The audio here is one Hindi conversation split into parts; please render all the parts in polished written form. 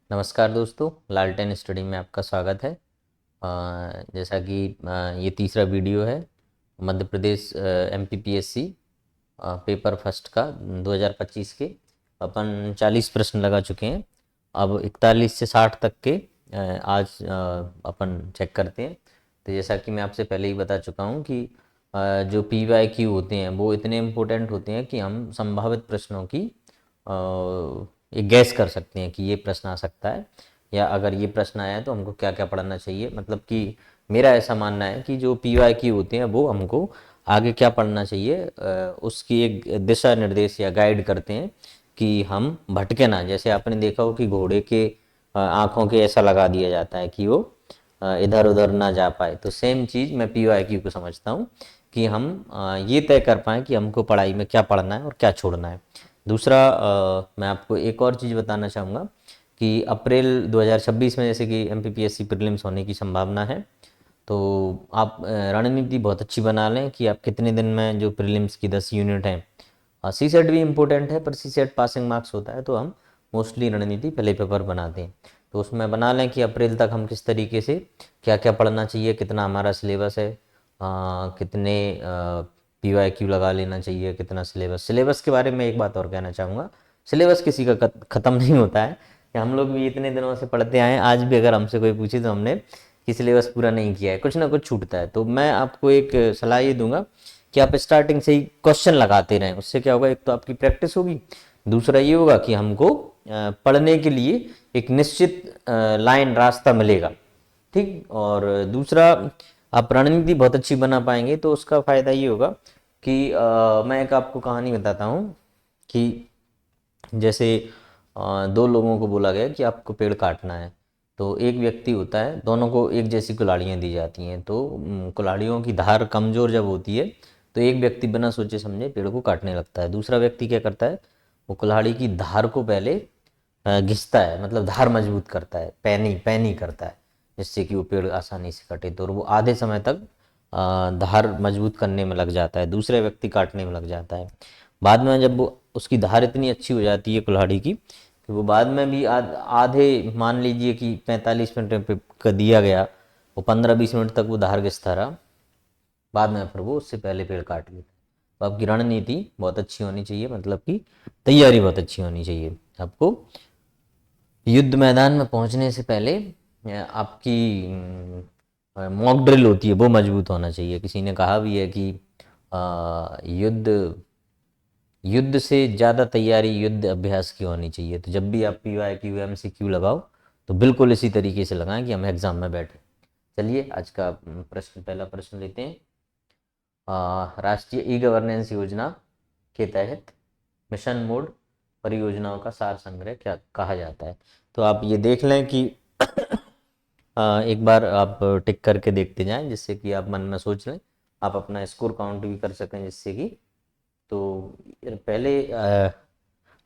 नमस्कार दोस्तों, लालटेन स्टडी में आपका स्वागत है। जैसा कि ये तीसरा वीडियो है Madhya Pradesh MPPSC paper first का 2025 के। अपन 40 प्रश्न लगा चुके हैं। अब 41 से 60 तक के आज अपन चेक करते हैं। तो जैसा कि मैं आपसे पहले ही बता चुका हूँ कि जो पी वाई क्यू होते हैं वो इतने इम्पोर्टेंट होते हैं कि हम संभावित प्रश्नों की ये गैस कर सकते हैं कि ये प्रश्न आ सकता है, या अगर ये प्रश्न आया है तो हमको क्या क्या पढ़ना चाहिए। मतलब कि मेरा ऐसा मानना है कि जो पी वाई क्यू होते हैं वो हमको आगे क्या पढ़ना चाहिए उसकी एक दिशा निर्देश या गाइड करते हैं कि हम भटके ना। जैसे आपने देखा हो कि घोड़े के आँखों के ऐसा लगा दिया जाता है कि वो इधर उधर ना जा पाए। तो सेम चीज़ मैं पी वाई क्यू को समझता हूँ कि हम ये तय कर पाएँ कि हमको पढ़ाई में क्या पढ़ना है और क्या छोड़ना है। दूसरा मैं आपको एक और चीज़ बताना चाहूँगा कि अप्रैल 2026 में जैसे कि एमपीपीएससी प्रीलिम्स होने की संभावना है। तो आप रणनीति बहुत अच्छी बना लें कि आप कितने दिन में जो प्रीलिम्स की 10 यूनिट हैं, सी सेट भी इम्पोर्टेंट है पर सी सेट पासिंग मार्क्स होता है, तो हम मोस्टली रणनीति पहले पेपर बनाते हैं। तो उसमें बना लें कि अप्रैल तक हम किस तरीके से क्या क्या पढ़ना चाहिए, कितना हमारा सिलेबस है, कितने पी वाई क्यू लगा लेना चाहिए, कितना सिलेबस। सिलेबस के बारे में एक बात और कहना चाहूँगा, सिलेबस किसी का ख़त्म नहीं होता है कि हम लोग भी इतने दिनों से पढ़ते आए हैं, आज भी अगर हमसे कोई पूछे तो हमने कि सिलेबस पूरा नहीं किया है, कुछ ना कुछ छूटता है। तो मैं आपको एक सलाह ये दूंगा कि आप स्टार्टिंग से ही क्वेश्चन लगाते रहें। उससे क्या होगा, एक तो आपकी प्रैक्टिस होगी, दूसरा ये होगा कि हमको पढ़ने के लिए एक निश्चित लाइन रास्ता मिलेगा। ठीक, और दूसरा आप रणनीति बहुत अच्छी बना पाएंगे तो उसका फ़ायदा ये होगा कि मैं एक आपको कहानी बताता हूँ कि जैसे दो लोगों को बोला गया कि आपको पेड़ काटना है। तो एक व्यक्ति होता है, दोनों को एक जैसी कुल्हाड़ियाँ दी जाती हैं। तो कुल्हाड़ियों की धार कमज़ोर जब होती है तो एक व्यक्ति बिना सोचे समझे पेड़ को काटने लगता है। दूसरा व्यक्ति क्या करता है, वो कुल्हाड़ी की धार को पहले घिसता है, मतलब धार मजबूत करता है, पैनी पैनी करता है, जिससे कि वो पेड़ आसानी से कटे। तो वो आधे समय तक धार मजबूत करने में लग जाता है, दूसरे व्यक्ति काटने में लग जाता है। बाद में जब वो उसकी धार इतनी अच्छी हो जाती है कुल्हाड़ी की कि वो बाद में भी आधे, मान लीजिए कि 45 मिनट पे का दिया गया, वो 15-20 मिनट तक वो धार घिसता रहा, बाद में फिर वो उससे पहले पेड़ काट लेता है। तो आपकी रणनीति बहुत अच्छी होनी चाहिए, मतलब कि तैयारी बहुत अच्छी होनी चाहिए। आपको युद्ध मैदान में पहुंचने से पहले आपकी मॉक ड्रिल होती है वो मजबूत होना चाहिए। किसी ने कहा भी है कि युद्ध युद्ध से ज़्यादा तैयारी युद्ध अभ्यास की होनी चाहिए। तो जब भी आप P Y Q M C Q लगाओ तो बिल्कुल इसी तरीके से लगाएं कि हम एग्ज़ाम में बैठे। चलिए आज का प्रश्न, पहला प्रश्न लेते हैं। राष्ट्रीय ई गवर्नेंस योजना के तहत मिशन मोड परियोजनाओं का सार संग्रह क्या कहा जाता है। तो आप ये देख लें कि एक बार आप टिक करके देखते जाएं, जिससे कि आप मन में सोच लें, आप अपना स्कोर काउंट भी कर सकें, जिससे कि तो पहले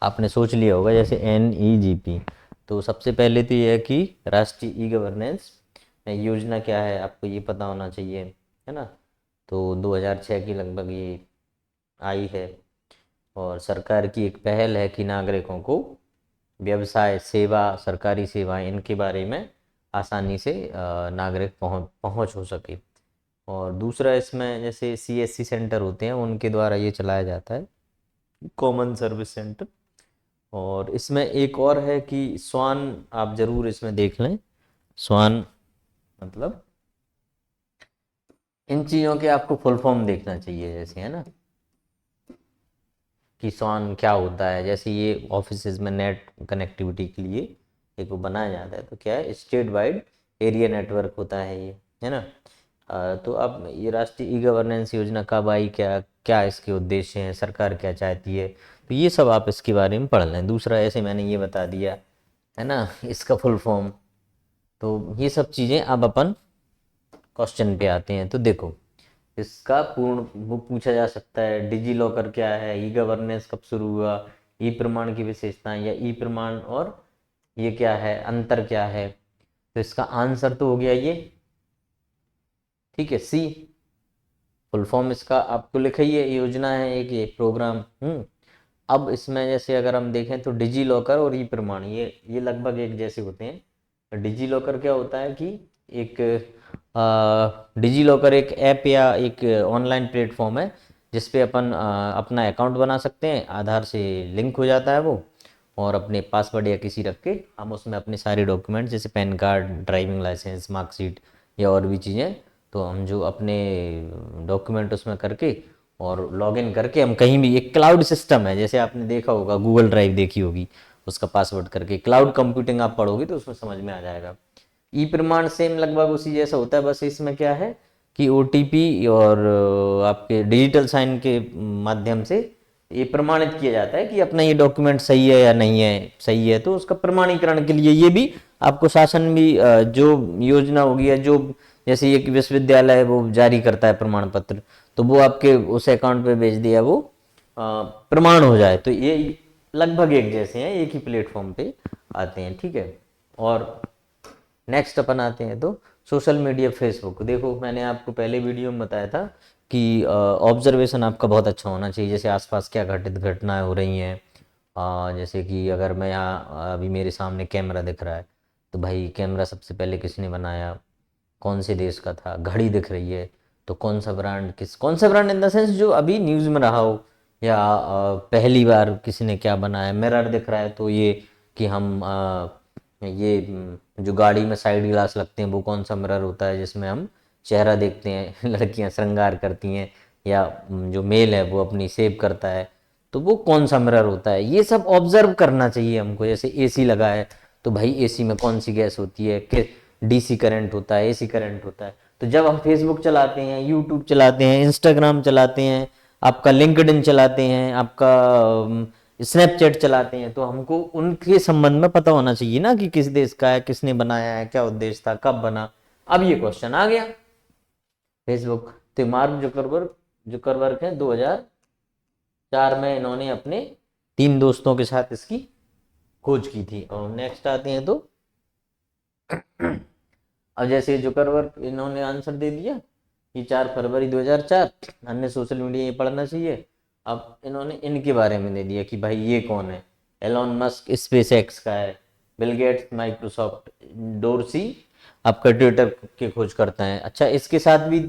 आपने सोच लिया होगा जैसे NEGP। तो सबसे पहले तो ये है कि राष्ट्रीय ई गवर्नेंस योजना क्या है, आपको ये पता होना चाहिए, है ना। तो 2006 की लगभग ये आई है, और सरकार की एक पहल है कि नागरिकों को व्यवसाय, सेवा, सरकारी सेवाएं, इनके बारे में आसानी से नागरिक पहुंच हो सके। और दूसरा इसमें जैसे CSC सेंटर होते हैं उनके द्वारा ये चलाया जाता है, कॉमन सर्विस सेंटर। और इसमें एक और है कि स्वान, आप जरूर इसमें देख लें। स्वान मतलब इन चीज़ों के आपको फुल फॉर्म देखना चाहिए, जैसे, है ना, कि स्वान क्या होता है। जैसे ये ऑफिसेज में नेट कनेक्टिविटी के लिए एक वो बनाया जाता है, तो क्या है, स्टेट वाइड एरिया नेटवर्क होता है ये, है ना। तो अब ये राष्ट्रीय ई गवर्नेंस योजना कब आई, क्या क्या इसके उद्देश्य हैं, सरकार क्या चाहती है, तो ये सब आप इसके बारे में पढ़ लें। दूसरा, ऐसे मैंने ये बता दिया, है ना, इसका फुल फॉर्म। तो ये सब चीज़ें अब अपन क्वेश्चन पे आते हैं। तो देखो, इसका पूर्ण वो पूछा जा सकता है, डिजी लॉकर क्या है, ई गवर्नेंस कब शुरू हुआ, ई प्रमाण की विशेषताएं, या ई प्रमाण और ये क्या है, अंतर क्या है। तो इसका आंसर तो हो गया ये, ठीक है, सी। फुल फॉर्म इसका आपको लिखा ही है, योजना है एक, ये प्रोग्राम। अब इसमें जैसे अगर हम देखें तो डिजी लॉकर और ई प्रमाण ये लगभग एक जैसे होते हैं। डिजी लॉकर क्या होता है कि एक डिजी लॉकर एक ऐप या एक ऑनलाइन प्लेटफॉर्म है जिस पे अपन अपना अकाउंट बना सकते हैं, आधार से लिंक हो जाता है वो, और अपने पासवर्ड या किसी रख के हम उसमें अपने सारे डॉक्यूमेंट जैसे PAN card, driving licence, marksheet या और भी चीज़ें, तो हम जो अपने डॉक्यूमेंट उसमें करके और लॉगिन करके हम कहीं भी, एक क्लाउड सिस्टम है जैसे आपने देखा होगा, गूगल ड्राइव देखी होगी, उसका पासवर्ड करके क्लाउड कंप्यूटिंग आप पढ़ोगे तो उसमें समझ में आ जाएगा। ई प्रमाण सेम लगभग उसी जैसा होता है, बस इसमें क्या है कि ओटीपी और आपके डिजिटल साइन के माध्यम से ये प्रमाणित किया जाता है कि अपना ये डॉक्यूमेंट सही है या नहीं है। सही है तो उसका प्रमाणीकरण के लिए ये भी आपको शासन भी जो योजना होगी या जो, जैसे एक विश्वविद्यालय है वो जारी करता है प्रमाण पत्र, तो वो आपके उस अकाउंट पे भेज दिया वो प्रमाण हो जाए। तो ये लगभग एक जैसे हैं, एक ही प्लेटफॉर्म पे आते हैं, ठीक है। और नेक्स्ट अपन आते हैं तो सोशल मीडिया, फेसबुक। देखो मैंने आपको पहले वीडियो में बताया था कि ऑब्जर्वेशन आपका बहुत अच्छा होना चाहिए, जैसे आसपास क्या घटित घटनाएं हो रही हैं। जैसे कि अगर मैं यहाँ अभी मेरे सामने कैमरा दिख रहा है, तो भाई कैमरा सबसे पहले किसने बनाया, कौन से देश का था। घड़ी दिख रही है तो कौन सा ब्रांड, कौन सा ब्रांड इन द सेंस जो अभी न्यूज़ में रहा हो, या पहली बार किसी ने क्या बनाया। मिरर दिख रहा है तो ये कि हम जो गाड़ी में साइड ग्लास लगते हैं वो कौन सा मिरर होता है जिसमें हम चेहरा देखते हैं लड़कियां श्रृंगार करती हैं, या जो मेल है वो अपनी सेव करता है, तो वो कौन सा मिरर होता है। ये सब ऑब्जर्व करना चाहिए हमको। जैसे एसी लगा है तो भाई एसी में कौन सी गैस होती है, कि डीसी करंट होता है, एसी करंट होता है। तो जब हम फेसबुक चलाते हैं, यूट्यूब चलाते हैं, इंस्टाग्राम चलाते हैं, आपका लिंक्डइन चलाते हैं, आपका स्नैपचैट चलाते हैं, तो हमको उनके संबंध में पता होना चाहिए ना कि किस देश का है, किसने बनाया है, क्या उद्देश्य था, कब बना। अब ये क्वेश्चन आ गया फेसबुक, तो मार्क जुकरबर्ग जुकरबर्ग है 2004 में इन्होंने अपने 3 दोस्तों के साथ इसकी खोज की थी। और नेक्स्ट आते हैं तो अब जैसे जुकरबर्ग इन्होंने आंसर दे दिया कि 4 फरवरी 2004, हमने सोशल मीडिया ये पढ़ना चाहिए। अब इन्होंने इनके बारे में दे दिया कि भाई ये कौन है। एलॉन मस्क स्पेस एक्स का है, बिल गेट्स माइक्रोसॉफ्ट, डोरसी आपका ट्विटर के खोज करता है। अच्छा, इसके साथ भी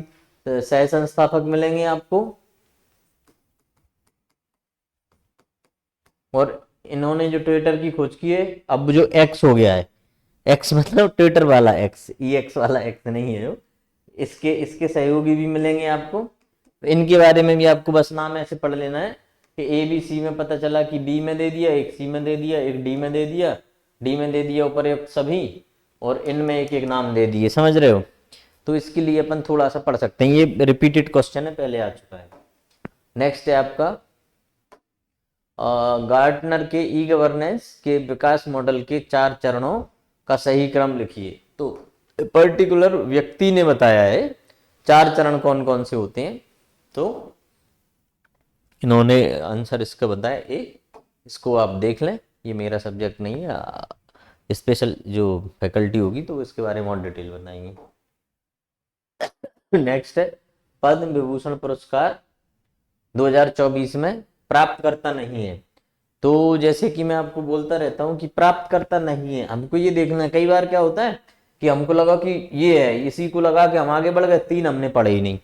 सह संस्थापक मिलेंगे आपको। और इन्होंने जो ट्विटर की खोज की है, अब जो एक्स हो गया है, एक्स मतलब ट्विटर वाला एक्स, ई एक्स वाला एक्स नहीं है जो, इसके इसके सहयोगी भी मिलेंगे आपको। तो इनके बारे में भी आपको बस नाम ऐसे पढ़ लेना है कि ए बी सी में पता चला कि बी में दे दिया, एक सी में दे दिया, एक डी में दे दिया, डी में दे दिया उपरयुक्त सभी, और इनमें एक एक नाम दे दिए। समझ रहे हो? तो इसके लिए अपन थोड़ा सा पढ़ सकते हैं, ये रिपीटेड क्वेश्चन है, पहले आ चुका है। नेक्स्ट है आपका गार्टनर के ई गवर्नेंस के विकास मॉडल के 4 चरणों का सही क्रम लिखिए। तो पर्टिकुलर व्यक्ति ने बताया है 4 चरण कौन कौन से होते हैं, तो इन्होंने आंसर इसका बताया ए। इसको आप देख लें, ये मेरा सब्जेक्ट नहीं है, स्पेशल जो फैकल्टी होगी तो इसके बारे में और डिटेल बताएंगे। नेक्स्ट है पद्म विभूषण पुरस्कार 2024 में प्राप्तकर्ता नहीं है। तो जैसे कि मैं आपको बोलता रहता हूँ कि प्राप्तकर्ता नहीं है, हमको ये देखना है। कई बार क्या होता है कि हमको लगा कि ये है, इसी को लगा कि हम आगे बढ़ गए, 3 हमने पढ़े ही नहीं।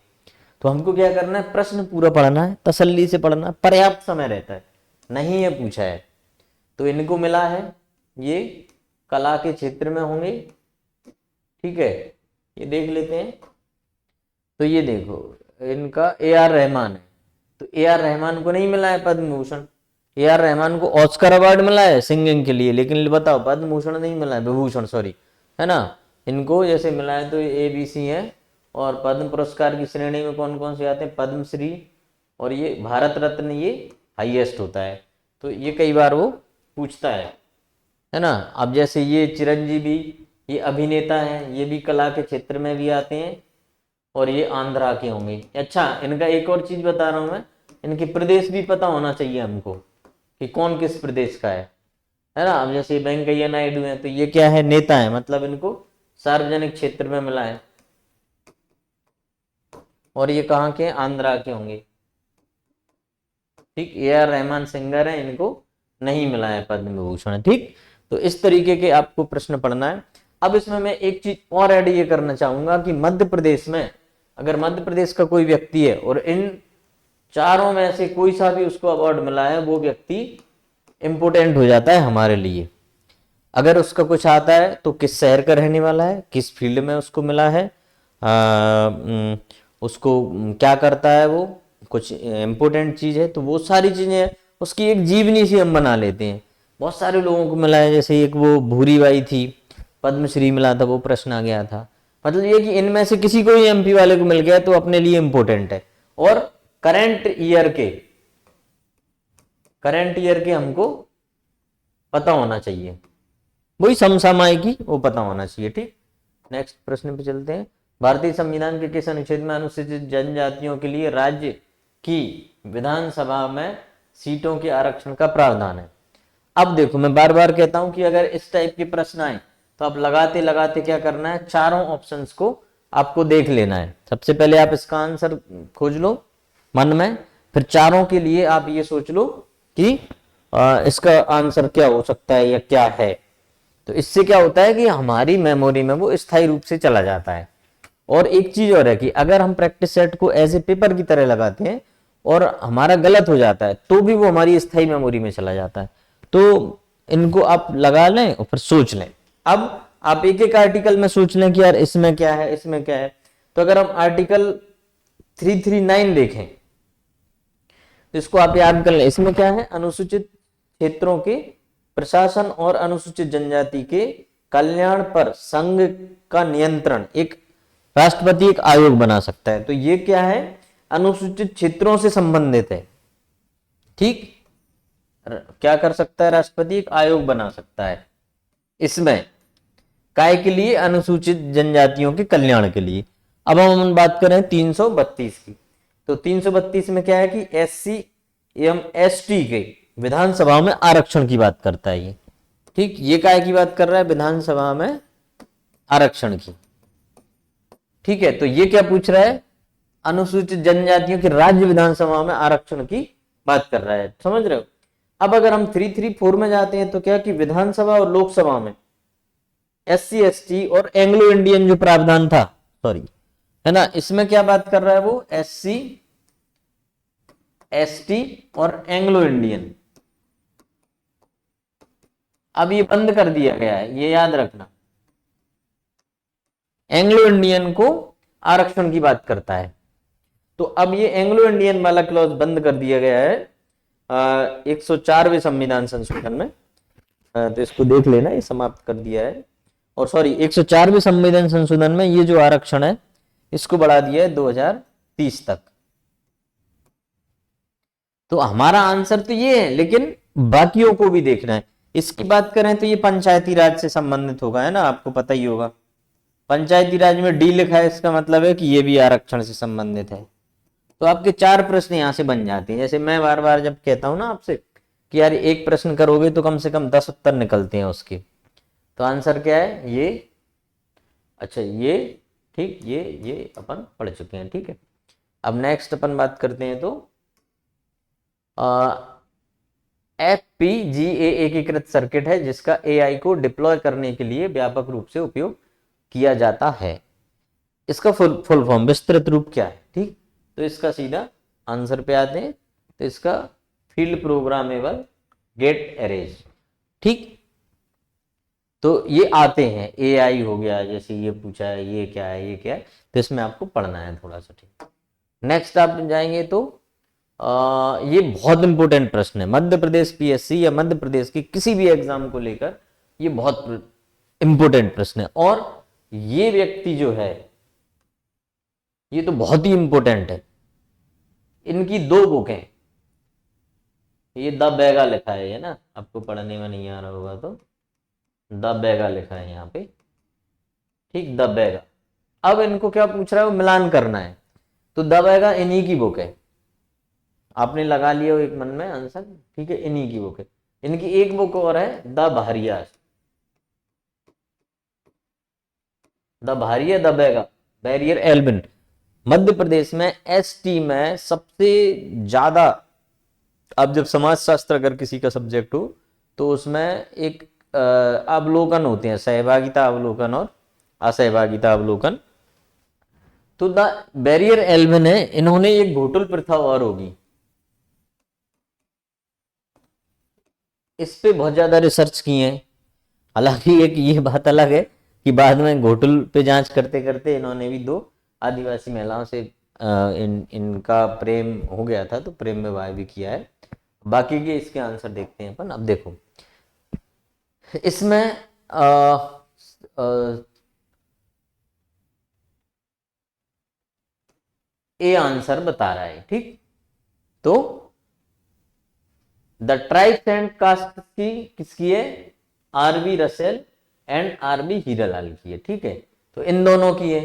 तो हमको क्या करना है, प्रश्न पूरा पढ़ना है, तसल्ली से पढ़ना, पर्याप्त समय रहता है। नहीं है पूछा है तो इनको मिला है, ये कला के क्षेत्र में होंगे, ठीक है। ये देख लेते हैं, तो ये देखो इनका ए आर रहमान है, तो ए आर रहमान को नहीं मिला है पद्म भूषण। ए आर रहमान को ऑस्कर अवार्ड मिला है सिंगिंग के लिए, लेकिन बताओ पद्म भूषण नहीं मिला है, विभूषण सॉरी, है ना। इनको जैसे मिला है तो ए बी सी है। और पद्म पुरस्कार की श्रेणी में कौन कौन से आते हैं, पद्मश्री और ये भारत रत्न, ये हाईएस्ट होता है। तो ये कई बार वो पूछता है ना। अब जैसे ये चिरंजीवी, ये अभिनेता हैं, ये भी कला के क्षेत्र में भी आते हैं, और ये आंध्रा के होंगे। अच्छा, इनका एक और चीज बता रहा हूं मैं, इनके प्रदेश भी पता होना चाहिए हमको कि कौन किस प्रदेश का है ना। अब जैसे वेंकैया नायडू है तो ये क्या है, नेता है, मतलब इनको सार्वजनिक क्षेत्र में मिला है, और ये कहाँ के, आंध्रा के होंगे। ठीक, ए आर रहमान सिंगर है, इनको नहीं मिला है पद्म विभूषण। ठीक, तो इस तरीके के आपको प्रश्न पढ़ना है। अब इसमें मैं एक चीज और ऐड ये करना चाहूंगा कि मध्य प्रदेश में अगर मध्य प्रदेश का कोई व्यक्ति है और इन चारों में से कोई सा भी उसको अवार्ड मिला है, वो व्यक्ति इंपोर्टेंट हो जाता है हमारे लिए। अगर उसका कुछ आता है तो किस शहर का रहने वाला है, किस फील्ड में उसको मिला है, उसको क्या करता है, वो कुछ इम्पोर्टेंट चीज है, तो वो सारी चीजें उसकी एक जीवनी सी हम बना लेते हैं। बहुत सारे लोगों को मिला है, जैसे एक वो भूरी बाई थी, पद्मश्री मिला था, वो प्रश्न आ गया था। मतलब ये कि इनमें से किसी को ही एमपी वाले को मिल गया तो अपने लिए इंपॉर्टेंट है। और करंट ईयर के हमको पता होना चाहिए, वही समसामयिकी वो पता होना चाहिए। ठीक, नेक्स्ट प्रश्न पे चलते हैं। भारतीय संविधान के किस अनुच्छेद में अनुसूचित जनजातियों के लिए राज्य की विधानसभा में सीटों के आरक्षण का प्रावधान है? अब देखो, मैं बार बार कहता हूं कि अगर इस टाइप के प्रश्न आए तो आप लगाते लगाते क्या करना है, चारों ऑप्शंस को आपको देख लेना है। सबसे पहले आप इसका आंसर खोज लो मन में, फिर चारों के लिए आप ये सोच लो कि इसका आंसर क्या हो सकता है या क्या है। तो इससे क्या होता है कि हमारी मेमोरी में वो स्थायी रूप से चला जाता है। और एक चीज और है कि अगर हम प्रैक्टिस सेट को एज ए पेपर की तरह लगाते हैं और हमारा गलत हो जाता है तो भी वो हमारी स्थायी मेमोरी में चला जाता है। तो इनको आप लगा लें और फिर सोच लें। अब आप एक एक आर्टिकल में सोच लें कि यार इसमें क्या है, इसमें क्या है। तो अगर हम आर्टिकल 339 देखें तो इसको आप याद कर लें। इसमें क्या है, अनुसूचित क्षेत्रों के प्रशासन और अनुसूचित जनजाति के कल्याण पर संघ का नियंत्रण एक राष्ट्रपति एक आयोग बना सकता है। तो ये क्या है, अनुसूचित क्षेत्रों से संबंधित है। ठीक, क्या कर सकता है राष्ट्रपति, एक आयोग बना सकता है इसमें, काय के लिए, अनुसूचित जनजातियों के कल्याण के लिए। अब हम बात करें 332 की, तो 332 में क्या है कि एससी एवं एसटी के विधानसभा में आरक्षण की बात करता है ये। ठीक, ये काय की बात कर रहा है, विधानसभा में आरक्षण की। ठीक है, तो ये क्या पूछ रहा है, अनुसूचित जनजातियों की राज्य विधानसभा में आरक्षण की बात कर रहा है। समझ रहे हो? अब अगर हम 334 में जाते हैं तो क्या कि विधानसभा और लोकसभा में एससी एसटी और एंग्लो इंडियन जो प्रावधान था, सॉरी, है ना, इसमें क्या बात कर रहा है वो, एससी एसटी और एंग्लो इंडियन। अब ये बंद कर दिया गया है, ये याद रखना। एंग्लो इंडियन को आरक्षण की बात करता है। तो अब ये एंग्लो इंडियन वाला क्लॉज बंद कर दिया गया है 104वें संविधान संशोधन में। तो इसको देख लेना, ये समाप्त कर दिया है। और सॉरी, 104वें संविधान संशोधन में ये जो आरक्षण है इसको बढ़ा दिया है 2030 तक। तो हमारा आंसर तो ये है, लेकिन बाकियों को भी देखना है। इसकी बात करें तो ये पंचायती राज से संबंधित होगा, है ना, आपको पता ही होगा। पंचायती राज में डी लिखा है, इसका मतलब है कि ये भी आरक्षण से संबंधित है। तो आपके 4 प्रश्न यहां से बन जाते हैं। जैसे मैं बार बार जब कहता हूं ना आपसे कि यार एक प्रश्न करोगे तो कम से कम 10 उत्तर निकलते हैं उसके। तो आंसर क्या है, ये, अच्छा ये, ठीक, ये अपन पढ़ चुके हैं। ठीक है, अब नेक्स्ट अपन बात करते हैं। तो FPGA एकीकृत सर्किट है जिसका AI को डिप्लॉय करने के लिए व्यापक रूप से उपयोग किया जाता है। इसका फुल फॉर्म, विस्तृत रूप क्या है? ठीक, तो इसका सीधा आंसर पे आते हैं। तो इसका फील्ड प्रोग्रामेबल गेट अरेज। ठीक, तो ये आते हैं, AI हो गया, जैसे ये पूछा है, ये क्या है, ये क्या है, तो इसमें आपको पढ़ना है थोड़ा सा। ठीक, नेक्स्ट आप जाएंगे तो ये बहुत इंपॉर्टेंट प्रश्न है। मध्य प्रदेश PSC या मध्य प्रदेश की किसी भी एग्जाम को लेकर ये बहुत इंपॉर्टेंट प्रश्न है। और ये व्यक्ति जो है ये तो बहुत ही इंपॉर्टेंट है। इनकी 2 बुक हैं, ये द बैगा लिखा है ना, आपको पढ़ने में नहीं आ रहा होगा तो द बैगा लिखा है यहाँ पे। ठीक, द बैगा। अब इनको क्या पूछ रहा है, वो मिलान करना है। तो द बैगा इन्हीं की बुक है, आपने लगा लिया एक मन में आंसर। ठीक है, इन्हीं की बुक है। इनकी एक बुक और है, the Bharia, the Baiga Verrier Elwin. Madhya Pradesh में ST में सबसे ज्यादा अब जब समाज शास्त्र अगर किसी का सब्जेक्ट हो तो उसमें एक अवलोकन होते हैं, सहभागिता अवलोकन और असहभागिता अवलोकन। तो द बैरियर एल्विन है, इन्होंने एक घोटुल प्रथा और होगी, इस पे बहुत ज्यादा रिसर्च की है। हालांकि एक ये बात अलग है कि बाद में घोटुल पे जांच करते करते इन्होंने भी 2 आदिवासी महिलाओं से इनका प्रेम हो गया था, तो प्रेम विवाह भी किया है। बाकी के इसके आंसर देखते हैं अपन। अब देखो इसमें ए आंसर बता रहा है, ठीक। तो द ट्राइब्स एंड कास्ट की किसकी है, R B Russell and R B Hiralal की है, ठीक है। तो इन दोनों की है।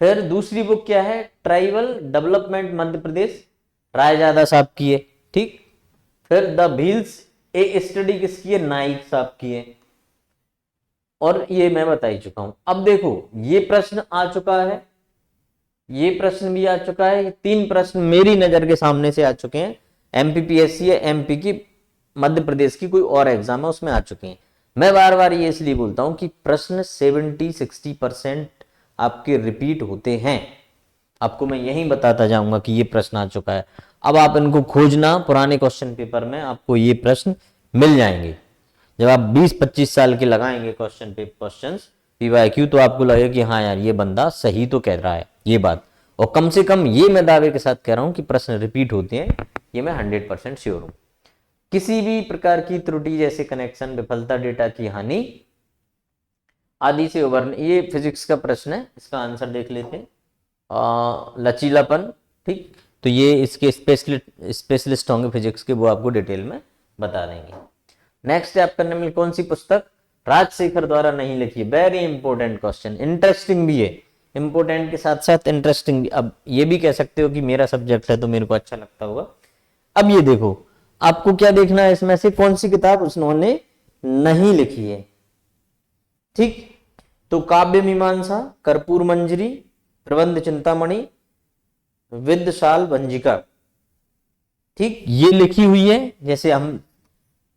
फिर दूसरी बुक क्या है, ट्राइबल डेवलपमेंट मध्य प्रदेश, रायजादा साहब की है, ठीक। फिर द व्हील्स ए स्टडी किसकी है, नाइक साहब की है। और ये मैं बता ही चुका हूं। अब देखो ये प्रश्न आ चुका है, ये प्रश्न भी आ चुका है, 3 प्रश्न मेरी नजर के सामने से आ चुके हैं। एमपीपीएससी है, एमपी की, मध्य प्रदेश की कोई और एग्जाम है उसमें आ चुके हैं। मैं बार बार ये इसलिए बोलता हूं कि प्रश्न 70-60% आपके रिपीट होते हैं। आपको मैं यही बताता जाऊंगा कि ये प्रश्न आ चुका है। अब आप इनको खोजना, पुराने क्वेश्चन पेपर में आपको ये प्रश्न मिल जाएंगे। जब आप 20-25 साल के लगाएंगे क्वेश्चन पे क्वेश्चंस पीवाईक्यू, तो आपको लगेगा कि हाँ यार ये बंदा सही तो कह रहा है ये बात। और कम से कम ये मैं दावे के साथ कह रहा हूं कि प्रश्न रिपीट होते हैं, ये मैं 100% श्योर हूं। किसी भी प्रकार की त्रुटि जैसे कनेक्शन, विफलता, डेटा की हानि आदि से उबरने, ये फिजिक्स का प्रश्न है, इसका आंसर देख लेते हैं। लचीलापन, ठीक। तो ये इसके स्पेशलिस्ट होंगे फिजिक्स के, वो आपको डिटेल में बता देंगे। नेक्स्ट है आपका निम्न कौन सी पुस्तक राजशेखर द्वारा नहीं लिखी है। वेरी इंपॉर्टेंट क्वेश्चन, इंटरेस्टिंग भी है, इंपॉर्टेंट के साथ साथ इंटरेस्टिंग भी। अब ये भी कह सकते हो कि मेरा सब्जेक्ट है तो मेरे को अच्छा लगता होगा। अब ये देखो आपको क्या देखना है, इसमें से कौन सी किताब उन्होंने नहीं लिखी है, ठीक। तो काव्य मीमांसा, कर्पूर मंजरी, प्रबंध चिंतामणि, विद्यशाल भंजिका, ठीक, ये लिखी हुई है। जैसे हम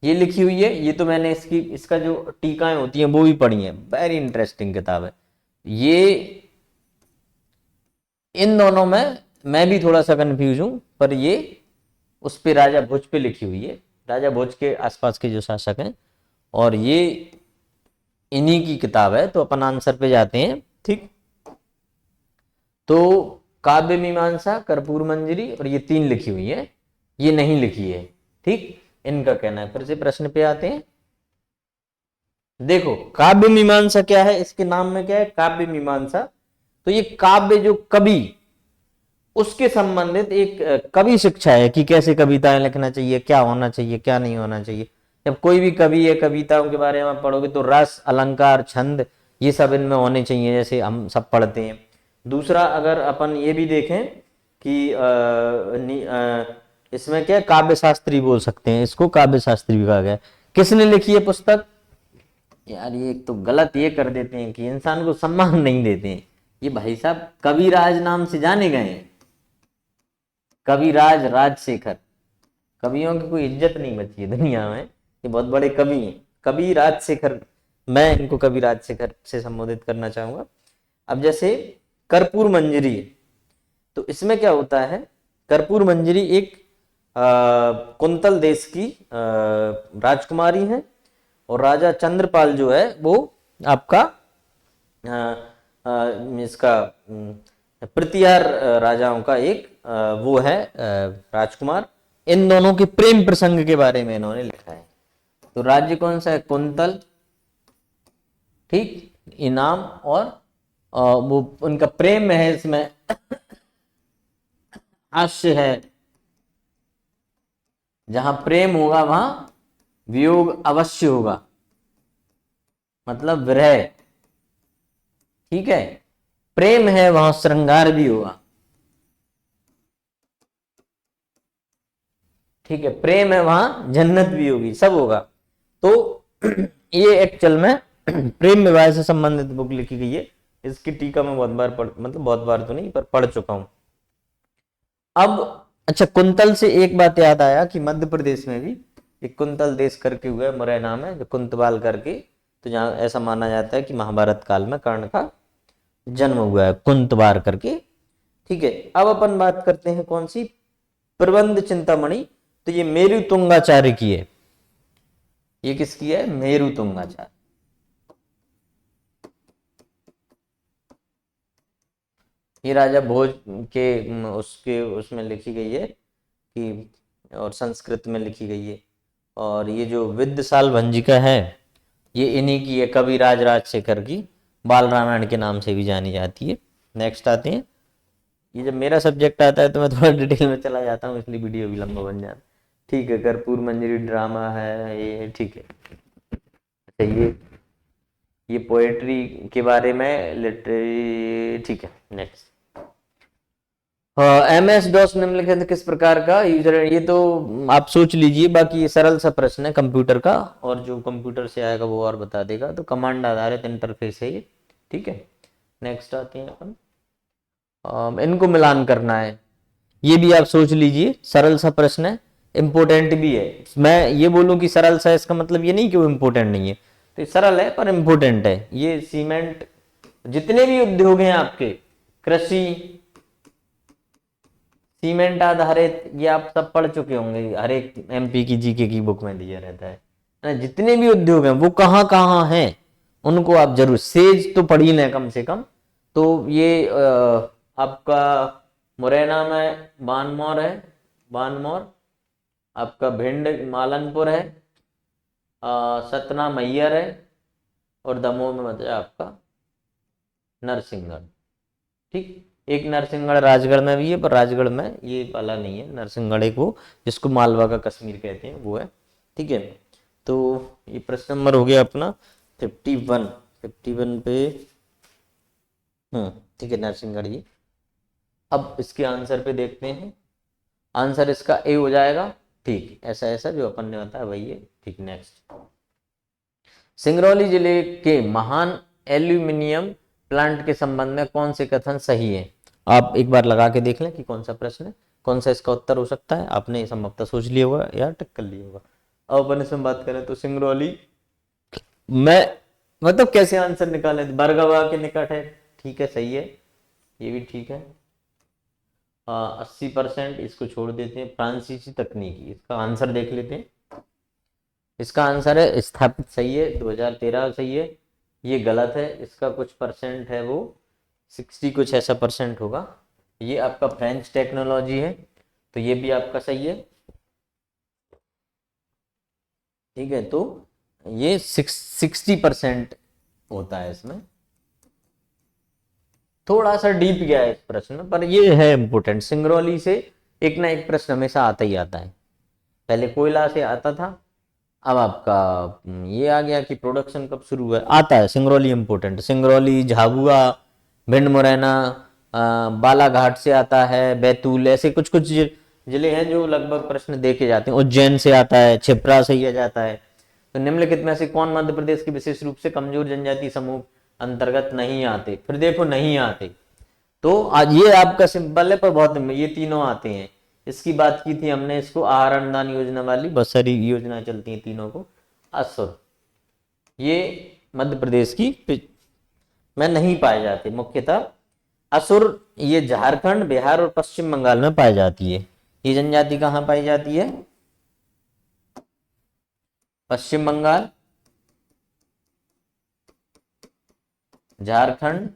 ये लिखी हुई है, ये तो मैंने इसका जो टीकाएं होती हैं वो भी पढ़ी हैं, वेरी इंटरेस्टिंग किताब है ये। इन दोनों में मैं भी थोड़ा सा कंफ्यूज हूं, पर ये उस पे राजा भोज पे लिखी हुई है, राजा भोज के आसपास के जो शासक हैं, और ये इन्हीं की किताब है। तो अपन आंसर पे जाते हैं, ठीक। तो काव्य मीमांसा, कर्पूर मंजरी और ये 3 लिखी हुई है, ये नहीं लिखी है, ठीक, इनका कहना है। फिर से प्रश्न पे आते हैं। देखो काव्य मीमांसा क्या है, इसके नाम में क्या है, काव्य मीमांसा। तो ये काव्य जो कवि, उसके संबंधित एक कवि शिक्षा है कि कैसे कविताएं लिखना चाहिए, क्या होना चाहिए, क्या नहीं होना चाहिए। जब कोई भी कवि है, कविताओं के बारे में पढ़ोगे तो रस, अलंकार, छंद, ये सब इनमें होने चाहिए, जैसे हम सब पढ़ते हैं। दूसरा अगर अपन ये भी देखें कि इसमें क्या काव्य शास्त्री बोल सकते हैं इसको, काव्य शास्त्री भी कहा गया। किसने लिखी है पुस्तक, यार ये एक तो गलत ये कर देते हैं कि इंसान को सम्मान नहीं देते हैं। ये भाई साहब कविराज नाम से जाने गए हैं, कविराज राजशेखर। कवियों की कोई इज्जत नहीं बची है दुनिया में, ये बहुत बड़े कवि हैं, कवि राजशेखर। मैं इनको कवि राजशेखर से संबोधित करना चाहूंगा। अब जैसे कर्पूर मंजरी, तो इसमें क्या होता है, कर्पूर मंजरी एक कुंतल देश की राजकुमारी है, और राजा चंद्रपाल जो है वो आपका इसका प्रतिहार राजाओं का एक वो है राजकुमार। इन दोनों के प्रेम प्रसंग के बारे में इन्होंने लिखा है। तो राज्य कौन सा है, कुंतल, ठीक, इनाम, और वो उनका प्रेम है, इसमें हास्य है। जहां प्रेम होगा वहां वियोग अवश्य होगा, मतलब विरह, ठीक है। प्रेम है वहां श्रृंगार भी होगा, ठीक है। प्रेम है वहां जन्नत भी होगी, सब होगा। तो ये एक्चुअल में प्रेम विवाह से संबंधित बुक लिखी गई है। इसकी टीका मैं बहुत बार मतलब बहुत बार तो नहीं पर पढ़ चुका हूं। अब अच्छा, कुंतल से एक बात याद आया कि मध्य प्रदेश में भी एक कुंतल देश करके हुआ है, मुरैना में, जो कुंतवाल करके, तो जहाँ ऐसा माना जाता है कि महाभारत काल में कर्ण का जन्म हुआ है, कुंतवार करके। ठीक है, अब अपन बात करते हैं कौन सी, प्रबंध चिंतामणि। तो ये मेरु तुंगाचार्य की है। ये किसकी है, मेरु तुंगाचार्य। ये राजा भोज के उसके उसमें लिखी गई है कि, और संस्कृत में लिखी गई है। और ये जो विद्यसाल भंजिका है, ये इन्हीं की है, कविराज राजशेखर की, बाल रामायण के नाम से भी जानी जाती है। नेक्स्ट आते हैं, ये जब मेरा सब्जेक्ट आता है तो मैं थोड़ा डिटेल में चला जाता हूँ, इसलिए वीडियो भी लंबा बन जाता है। ठीक है, कर्पूर मंजरी ड्रामा है ये, ठीक है। अच्छा, ये पोएट्री के बारे में, लिटरेरी, ठीक है। नेक्स्ट, एम एस डॉस निम्नलिखित किस प्रकार का यूजर, ये तो आप सोच लीजिए, बाकी ये सरल सा प्रश्न है कंप्यूटर का, और जो कंप्यूटर से आएगा वो और बता देगा। तो कमांड आधारित इंटरफेस है ये, ठीक है। नेक्स्ट आते हैं अपन, इनको मिलान करना है। ये भी आप सोच लीजिए, सरल सा प्रश्न है, इंपोर्टेंट भी है। मैं ये बोलूं कि सरल सा, इसका मतलब ये नहीं कि वो इंपोर्टेंट नहीं है, तो ये सरल है पर इंपोर्टेंट है। ये सीमेंट, जितने भी उद्योग हैं आपके, कृषि, सीमेंट आधारित, ये आप सब पढ़ चुके होंगे, हर एक एमपी की जीके की बुक में दिया रहता है। जितने भी उद्योग हैं वो कहाँ कहाँ हैं, उनको आप जरूर, सेज तो पढ़ ही लें कम से कम। तो ये आपका मुरैना में बानमौर है, बानमौर, आपका भिंड मालनपुर है, सतना मैयर है, और दमोह में मतलब आपका नरसिंहगढ़। ठीक, एक नरसिंहगढ़ राजगढ़ में भी है, पर राजगढ़ में ये वाला नहीं है, नरसिंहगढ़ एक वो जिसको मालवा का कश्मीर कहते हैं वो है। ठीक है, तो ये प्रश्न नंबर हो गया अपना 51 पे, ठीक है, नरसिंहगढ़ ये। अब इसके आंसर पे देखते हैं, आंसर इसका ए हो जाएगा। ठीक, ऐसा ऐसा जो अपन ने बताया वही है। ठीक, नेक्स्ट, सिंगरौली जिले के महान एल्यूमिनियम प्लांट के संबंध में कौन से कथन सही है। आप एक बार लगा के देख लें कि कौन सा प्रश्न है, कौन सा इसका उत्तर हो सकता है। आपने संभवतः सोच लिया होगा या टिक कर लिया होगा। अब अपन इसमें बात करें तो सिंगरौली में, मतलब कैसे आंसर निकाले, बरगवा के निकट है, ठीक है, सही है, ये भी ठीक है। 80%, इसको छोड़ देते हैं। फ्रांसीसी तकनीकी, इसका आंसर देख लेते हैं। इसका आंसर है स्थापित, सही है, 2013 सही है। ये गलत है, इसका कुछ परसेंट है वो 60 कुछ ऐसा परसेंट होगा। ये आपका फ्रेंच टेक्नोलॉजी है, तो ये भी आपका सही है। ठीक है, तो ये 60% होता है इसमें। थोड़ा सा डीप गया है इस प्रश्न में, पर ये है इंपोर्टेंट। सिंगरौली से एक ना एक प्रश्न हमेशा आता ही आता है। पहले कोयला से आता था, अब आपका ये आ गया कि प्रोडक्शन कब शुरू हुआ, आता है सिंगरौली इंपोर्टेंट। सिंगरौली, झाबुआ, भिंड मुरैना, बालाघाट से आता है, बैतूल, ऐसे कुछ कुछ जिले हैं जो लगभग प्रश्न देखे जाते हैं। उज्जैन से आता है, छिप्रा से ही आ जाता है। तो निम्नलिखित में से कौन मध्य प्रदेश के विशेष रूप से कमजोर जनजाति समूह अंतर्गत नहीं आते। फिर देखो नहीं आते, तो आज ये आपका सिंपल है, पर बहुत ये तीनों आते हैं। इसकी बात की थी हमने, इसको आहार अनुदान योजना वाली, बहुत सारी योजना चलती हैं तीनों को। असुर, ये मध्य प्रदेश की में नहीं पाए जाते मुख्यतः। असुर ये झारखंड, बिहार और पश्चिम बंगाल में पाई जाती है। ये जनजाति कहाँ पाई जाती है, पश्चिम बंगाल, झारखंड,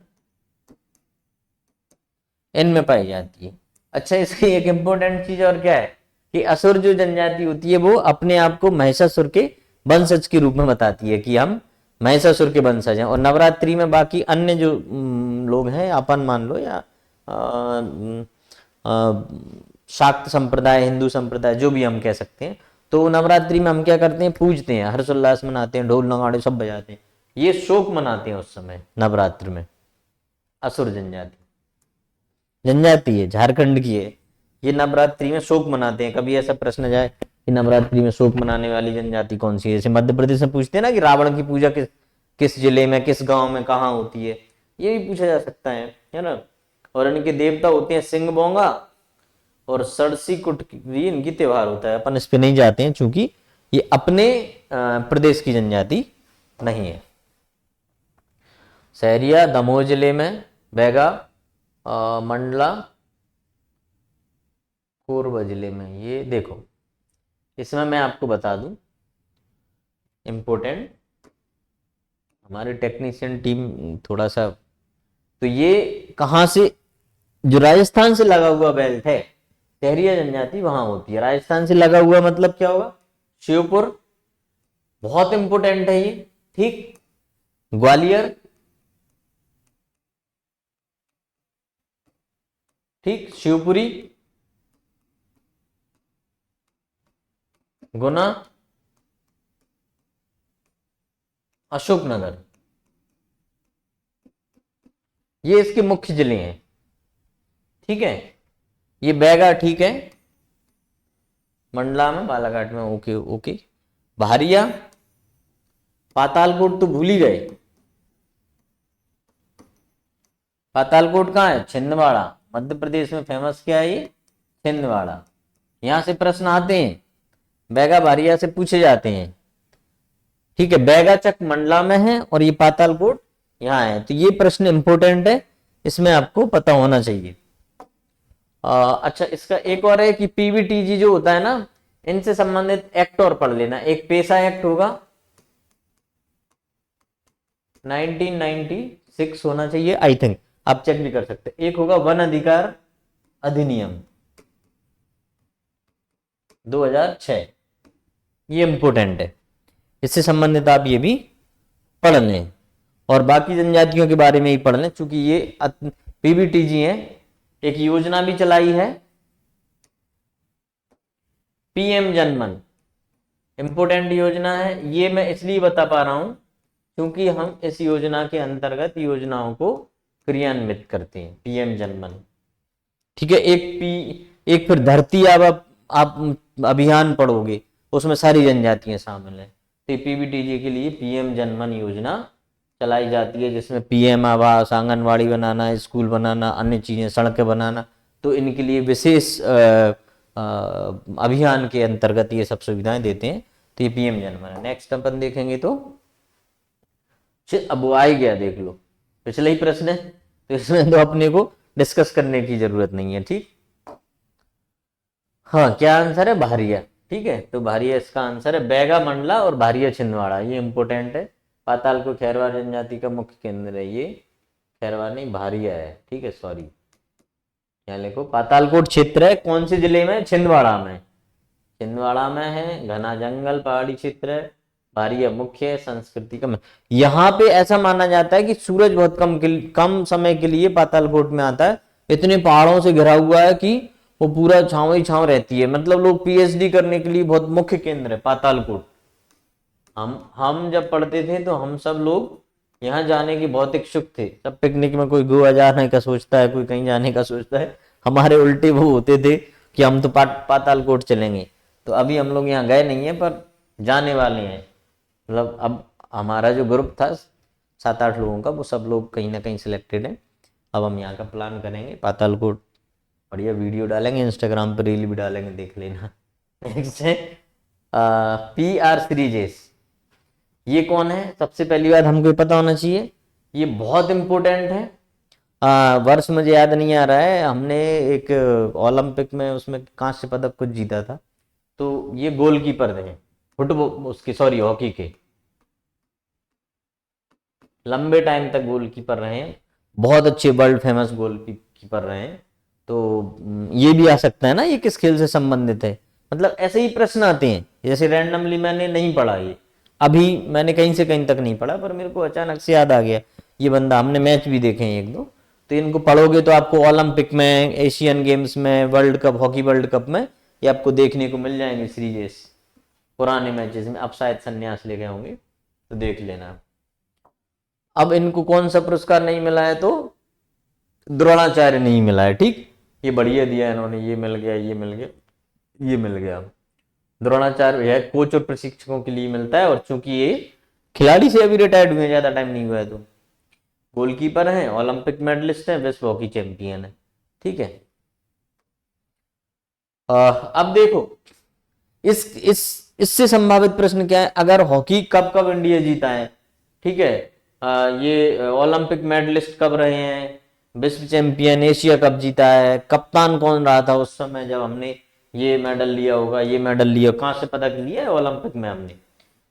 इनमें पाई जाती है। अच्छा, इसकी एक इंपॉर्टेंट चीज और क्या है कि असुर जो जनजाति होती है वो अपने आप को महिषासुर के वंशज के रूप में बताती है कि हम महिषासुर के वंशज हैं। और नवरात्रि में बाकी अन्य जो लोग हैं, अपन मान लो, या शाक्त संप्रदाय, हिंदू संप्रदाय, जो भी हम कह सकते हैं, तो नवरात्रि में हम क्या करते हैं, पूजते हैं, हर्षोल्लास मनाते हैं, ढोल नगाड़े सब बजाते हैं। ये शोक मनाते हैं उस समय नवरात्रि में। असुर जनजाति है, झारखंड की है। ये नवरात्रि में शोक मनाते हैं। कभी ऐसा प्रश्न जाए कि नवरात्रि में शोक मनाने वाली जनजाति कौन सी है, जैसे मध्य प्रदेश में पूछते हैं ना कि रावण की पूजा किस जिले में, किस गांव में, कहाँ होती है, ये भी पूछा जा सकता है ना। और इनके देवता होते हैं सिंह बोंगा और सरसी कुटरी इनकी त्योहार होता है। अपन इस पे नहीं जाते हैं चूंकि ये अपने प्रदेश की जनजाति नहीं है। सहरिया दमोह जिले में, बैगा मंडला कोरबा जिले में। ये देखो, इसमें मैं आपको बता दूं, इम्पोर्टेंट, हमारी टेक्नीशियन टीम थोड़ा सा, तो ये कहाँ से, जो राजस्थान से लगा हुआ बेल्ट है, सहरिया जनजाति वहां होती है। राजस्थान से लगा हुआ मतलब क्या होगा? श्योपुर, बहुत इंपोर्टेंट है ये, ठीक। ग्वालियर, ठीक। शिवपुरी, गुना, अशोकनगर, ये इसके मुख्य जिले हैं, ठीक है। ये बैगा, ठीक है, मंडला में, बालाघाट में, ओके ओके। भारिया, पातालकोट तो भूल ही गए। पातालकोट कहाँ है? छिंदवाड़ा, मध्य प्रदेश में फेमस क्या है ये? छिंदवाड़ा। यहां से प्रश्न आते हैं, बैगा भारिया से पूछे जाते हैं, ठीक है। बैगाचक मंडला में है और ये पातालकोट यहाँ है, तो ये प्रश्न इंपोर्टेंट है, इसमें आपको पता होना चाहिए। अच्छा, इसका एक और है कि पीवीटीजी जो होता है ना, इनसे संबंधित एक्ट और पढ़ लेना। एक पेशा एक्ट होगा 1996 होना चाहिए, आई थिंक, आप चेक भी कर सकते हैं। एक होगा वन अधिकार अधिनियम 2006, ये इंपोर्टेंट है, इससे संबंधित आप ये भी पढ़ लें। और बाकी जनजातियों के बारे में ही पढ़ लें, चूंकि ये पीबीटीजी है। एक योजना भी चलाई है, पीएम जनमन, इंपोर्टेंट योजना है। ये मैं इसलिए बता पा रहा हूं क्योंकि हम इस योजना के अंतर्गत योजनाओं को क्रियान्वित करते हैं, पीएम जनमन, ठीक है। एक फिर धरती आप अभियान पढ़ोगे, उसमें सारी जनजातियां शामिल हैं। तो पीबीटीजी के लिए पीएम जनमन योजना चलाई जाती है, जिसमें पीएम आवास, आंगनवाड़ी बनाना, स्कूल बनाना, अन्य चीजें, सड़कें बनाना, तो इनके लिए विशेष अभियान के अंतर्गत ये सब सुविधाएं देते हैं। तो ये पीएम जनमन है। नेक्स्ट अपन देखेंगे तो अब वो आ ही गया, देख लो, पिछले ही प्रश्न है, तो इसमें तो अपने को डिस्कस करने की जरूरत नहीं है, ठीक। हाँ, क्या आंसर है? भारिया, ठीक है। तो भारिया इसका आंसर है। बैगा मंडला और भारिया छिंदवाड़ा, ये इंपोर्टेंट है। पाताल को खैरवार जनजाति का मुख्य केंद्र है, ये खैरवार नहीं, भारिया है, ठीक है, सॉरी। यहाँ लिखो, पातालकोट क्षेत्र है, कौन से जिले में? छिंदवाड़ा में। छिंदवाड़ा में है, घना जंगल पहाड़ी क्षेत्र है, भारिया मुख्य है, संस्कृति कम। यहाँ पे ऐसा माना जाता है कि सूरज बहुत कम समय के लिए पातालकोट में आता है, इतने पहाड़ों से घिरा हुआ है कि वो पूरा छांव ही छांव रहती है। मतलब लोग पीएचडी करने के लिए बहुत मुख्य केंद्र है पातालकोट। हम जब पढ़ते थे तो हम सब लोग यहाँ जाने की बहुत इच्छुक थे, सब पिकनिक में, कोई गोवा जाने का सोचता है, कोई कहीं जाने का सोचता है। हमारे उल्टे वो होते थे कि हम तो पातालकोट चलेंगे। तो अभी हम लोग यहाँ गए नहीं है, पर जाने वाले हैं। मतलब अब हमारा जो ग्रुप था 7-8 लोगों का, वो सब लोग कहीं ना कहीं सिलेक्टेड है। अब हम यहाँ का प्लान करेंगे, पातालकोट, बढ़िया वीडियो डालेंगे, इंस्टाग्राम पर रील भी डालेंगे, देख लेना। नेक्स्ट है PR सीरीजेस, ये कौन है? सबसे पहली बात हमको पता होना चाहिए, ये बहुत इंपॉर्टेंट है। वर्ष मुझे याद नहीं आ रहा है, हमने एक ओलंपिक में उसमें कांस्य पदक कुछ जीता था। तो ये गोलकीपर रहे, फुटबॉल उसके, सॉरी, हॉकी के, लंबे टाइम तक गोलकीपर रहे हैं, बहुत अच्छे वर्ल्ड फेमस गोलकीपर रहे हैं। तो ये भी आ सकता है ना, ये किस खेल से संबंधित है। मतलब ऐसे ही प्रश्न आते हैं, जैसे रैंडमली मैंने नहीं पढ़ा, ये अभी मैंने कहीं से कहीं तक नहीं पढ़ा, पर मेरे को अचानक से याद आ गया, ये बंदा, हमने मैच भी देखे हैं 1-2, तो इनको पढ़ोगे तो आपको ओलंपिक में, एशियन गेम्स में, world cup, hockey world cup में ये आपको देखने को मिल जाएंगे सीरीजेस, पुराने मैचेस में। अब शायद संन्यास ले गए होंगे, तो देख लेना। अब इनको कौन सा पुरस्कार नहीं मिला है? तो द्रोणाचार्य नहीं मिला है, ठीक। ये बढ़िया दिया इन्होंने, ये मिल गया, ये मिल गया, ये मिल गया। द्रोणाचार्य है कोच और प्रशिक्षकों के लिए मिलता है, और चूंकि ये खिलाड़ी से अभी रिटायर्ड हुए, ज्यादा टाइम नहीं हुआ है, तो गोलकीपर हैं, ओलंपिक मेडलिस्ट हैं, विश्व हॉकी चैंपियन है, ठीक है। अब देखो इससे संभावित प्रश्न क्या है, अगर हॉकी कब कब इंडिया जीता है, ठीक है, ये ओलंपिक मेडलिस्ट कब रहे हैं, विश्व चैंपियन, एशिया कप जीता है, कप्तान कौन रहा था उस समय जब हमने ये मेडल लिया होगा, ये मेडल लिया, कहां से पता लिया है ओलंपिक में हमने,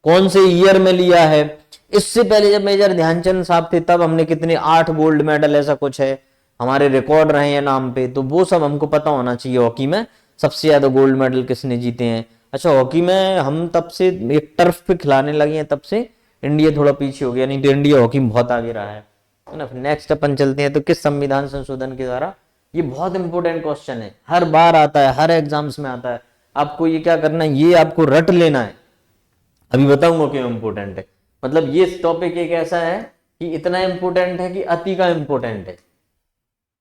कौन से ईयर में लिया है। इससे पहले जब मेजर ध्यानचंद साहब थे तब हमने कितने 8 गोल्ड मेडल ऐसा कुछ है हमारे रिकॉर्ड रहे हैं नाम पे, तो वो सब हमको पता होना चाहिए। हॉकी में सबसे ज्यादा गोल्ड मेडल किसने जीते हैं। अच्छा, हॉकी में हम तब से एक टर्फ पे खिलाने लगे हैं, तब से इंडिया थोड़ा पीछे हो गया, नहीं तो इंडिया हॉकी में बहुत आगे रहा है ना। नेक्स्ट अपन चलते हैं, तो किस संविधान संशोधन के द्वारा, ये बहुत इंपॉर्टेंट क्वेश्चन है, हर बार आता है, हर एग्जाम्स में आता है। आपको ये क्या करना है, ये आपको रट लेना है, अभी बताऊंगा क्यों इंपॉर्टेंट है। मतलब ये टॉपिक एक ऐसा है कि इतना इंपॉर्टेंट है कि अति का इंपॉर्टेंट है,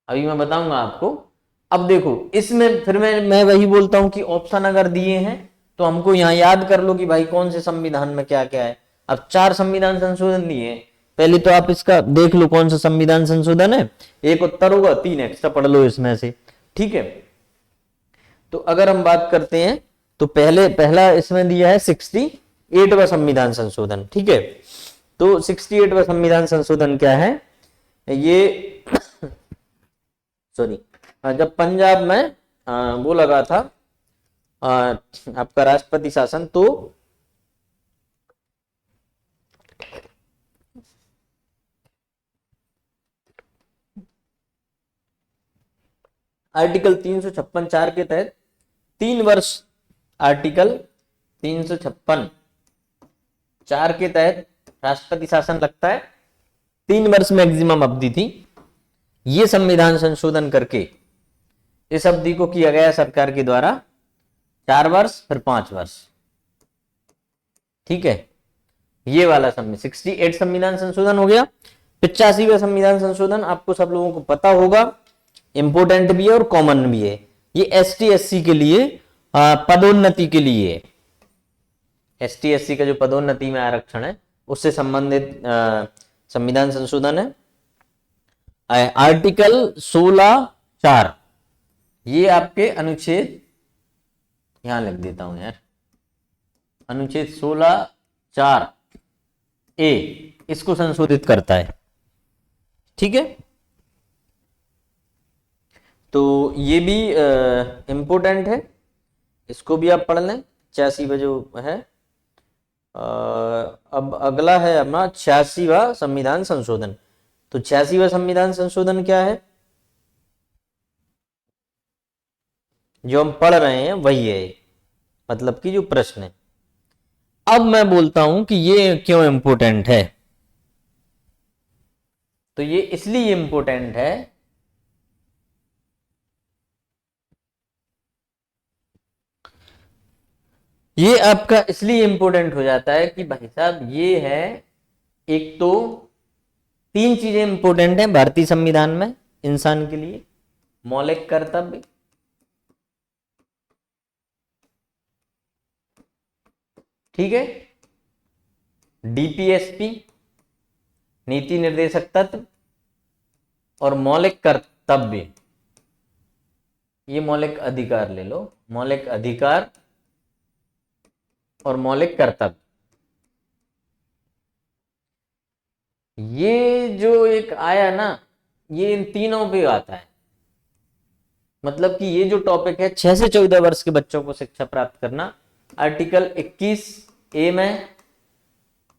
अभी मैं बताऊंगा आपको। अब देखो इसमें फिर मैं वही बोलता हूं कि ऑप्शन अगर दिए हैं तो हमको यहां याद कर लो कि भाई कौन से संविधान में क्या क्या है। अब 4 संविधान संशोधन दिए हैं, पहले तो आप इसका देख लो कौन सा संविधान संशोधन है, एक उत्तर होगा, 3 एक्स्ट्रा पढ़ लो इसमें से, ठीक है। तो अगर हम बात करते हैं तो पहला इसमें दिया है 68वां संविधान संशोधन, ठीक है। तो 68वां संविधान संशोधन क्या है, ये सॉरी, जब पंजाब में वो लगा था आपका राष्ट्रपति शासन, तो आर्टिकल 356(4) के तहत 3 वर्ष, आर्टिकल 356(4) के तहत राष्ट्रपति शासन लगता है, 3 वर्ष मैक्सिमम अवधि थी। ये संविधान संशोधन करके इस अवधि को किया गया सरकार के द्वारा 4 वर्ष फिर 5 वर्ष, ठीक है। ये वाला 68 संविधान संशोधन हो गया। 85वां संविधान संशोधन आपको सब लोगों को पता होगा, इंपोर्टेंट भी है और कॉमन भी है। ये एसटी एससी के लिए पदोन्नति के लिए, एसटी एससी का जो पदोन्नति में आरक्षण है उससे संबंधित संविधान संशोधन है। आर्टिकल 16(4), ये आपके अनुच्छेद, यहां लिख देता हूं यार, अनुच्छेद 16(4)(a) इसको संशोधित करता है, ठीक है। तो ये भी इंपोर्टेंट है, इसको भी आप पढ़ लें। 86वां जो है, अब अगला है अपना 86वां संविधान संशोधन। तो 86वां संविधान संशोधन क्या है, जो हम पढ़ रहे हैं वही है, मतलब कि जो प्रश्न है। अब मैं बोलता हूं कि ये क्यों इंपोर्टेंट है, तो ये इसलिए इंपोर्टेंट है, ये आपका इसलिए इंपोर्टेंट हो जाता है कि भाई साहब ये है, एक तो 3 चीजें इंपोर्टेंट हैं भारतीय संविधान में इंसान के लिए, मौलिक कर्तव्य, ठीक है, डीपीएसपी नीति निर्देशक तत्व, और मौलिक कर्तव्य, ये मौलिक अधिकार ले लो, मौलिक अधिकार और मौलिक कर्तव्य। ये जो एक आया ना, ये इन तीनों पे आता है, मतलब कि ये जो टॉपिक है 6 से 14 वर्ष के बच्चों को शिक्षा प्राप्त करना, आर्टिकल 21(a) में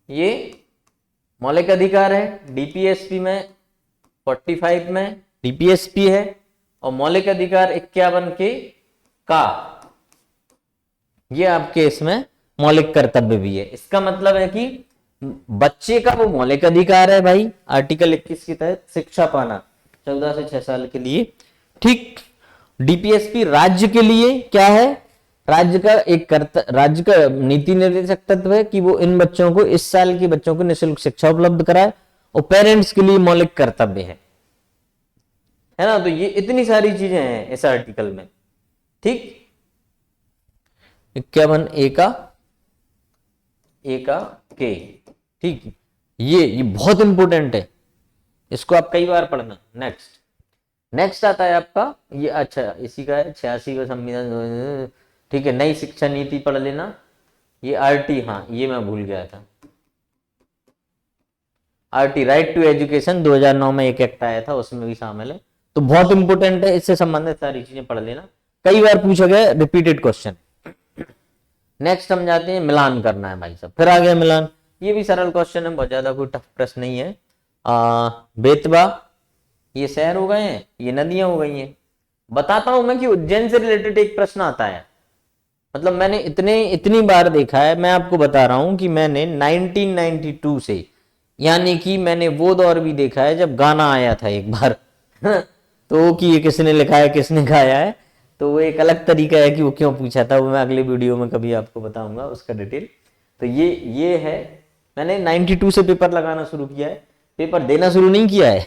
ये मौलिक अधिकार है, डीपीएसपी में 45 में डीपीएसपी है, और मौलिक अधिकार 51 के का ये आपके इसमें मौलिक कर्तव्य भी है। इसका मतलब है कि बच्चे का वो मौलिक अधिकार है भाई, आर्टिकल 21 के तहत शिक्षा पाना 14 से 6 साल के लिए, ठीक। डीपीएसपी राज्य के लिए क्या है, राज्य का नीति निर्देशक तत्व है कि वो इन बच्चों को, इस साल के बच्चों को निःशुल्क शिक्षा उपलब्ध कराए, और पेरेंट्स के लिए मौलिक कर्तव्य है ना। तो ये इतनी सारी चीजें हैं इस आर्टिकल में, ठीक। 51(a) का के, ठीक। ये बहुत इंपॉर्टेंट है, इसको आप कई बार पढ़ना। नेक्स्ट नेक्स्ट आता है आपका ये, अच्छा इसी का है 86 का संविधान, ठीक है, नई शिक्षा नीति पढ़ लेना। ये आरटी, हाँ ये मैं भूल गया था, आरटी राइट टू एजुकेशन 2009 में एक एक्ट आया था, उसमें भी शामिल है, तो बहुत इंपॉर्टेंट है, इससे संबंधित सारी चीजें पढ़ लेना, कई बार पूछा गया, रिपीटेड क्वेश्चन। नेक्स्ट हम जाते हैं, मिलान करना है भाई साहब, फिर आ गया मिलान, ये भी सरल क्वेश्चन है, बहुत ज्यादा कोई टफ प्रश्न नहीं है। बेतवा ये शहर हो गए हैं, ये नदियां हो गई हैं। बताता हूं मैं कि उज्जैन से रिलेटेड एक प्रश्न आता है, मतलब मैंने इतनी बार देखा है, मैं आपको बता रहा हूं कि मैंने 1992 से, यानी कि मैंने वो दौर भी देखा है जब गाना आया था एक बार तो कि ये किसने लिखा है किसने गाया है, तो वो एक अलग तरीका है कि वो क्यों पूछा था, वो मैं अगले वीडियो में कभी आपको बताऊंगा उसका डिटेल। तो ये है, मैंने 92 से पेपर लगाना शुरू किया है, पेपर देना शुरू नहीं किया है,